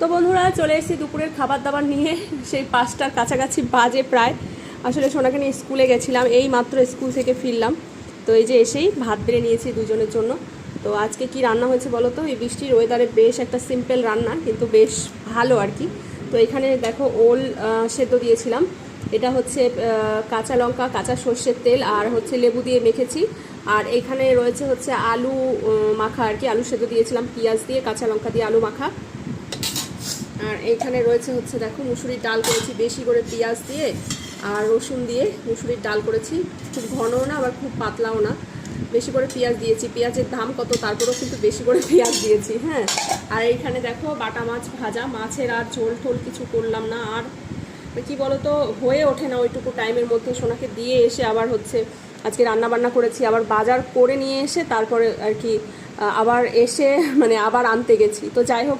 তো বন্ধুরা চলে এসেছি দুপুরের খাবার দাবার নিয়ে। সেই 5টার কাছাকাছি বাজে প্রায়। আসলে সোনাকে নিয়ে স্কুলে গেছিলাম, এই মাত্র স্কুল থেকে ফিরলাম। তো এই যে এসেই ভাত বেড়ে নিয়েছি দুজনের জন্য। তো আজকে কি রান্না হয়েছে বলো তো? এই বৃষ্টির ওয়েদারে বেশ একটা সিম্পল রান্না, কিন্তু বেশ ভালো আর কি। তো এখানে দেখো ওল সেদ্ধ দিয়েছিলাম। এটা হচ্ছে কাঁচা লঙ্কা, কাঁচা সর্ষের তেল আর হচ্ছে লেবু দিয়ে মেখেছি। আর এখানে রয়েছে হচ্ছে আলু মাখা আর কি, আলু সেদ্ধ দিয়েছিলাম পেঁয়াজ দিয়ে, কাঁচা লঙ্কা দিয়ে আলু মাখা। আর এইখানে রয়েছে হচ্ছে দেখো মুসুরির ডাল করেছি বেশি করে পেঁয়াজ দিয়ে আর রসুন দিয়ে মুসুরির ডাল করেছি। খুব ঘনও না আবার খুব পাতলাও না, বেশি করে পেঁয়াজ দিয়েছি। পেঁয়াজের দাম কত, তারপরেও কিন্তু বেশি করে পেঁয়াজ দিয়েছি। হ্যাঁ, আর এইখানে দেখো বাটা মাছ ভাজা, মাছের আর ঝোল টোল কিছু করলাম না। আর কি বলো তো, হয়ে ওঠে না ওইটুকু টাইমের মধ্যে। সোনাকে দিয়ে এসে আবার হচ্ছে আজকে রান্না বান্না করেছি, আবার বাজার করে নিয়ে এসে তারপরে আর কি আবার এসে মানে আবার আনতে গেছি। তো যাই হোক,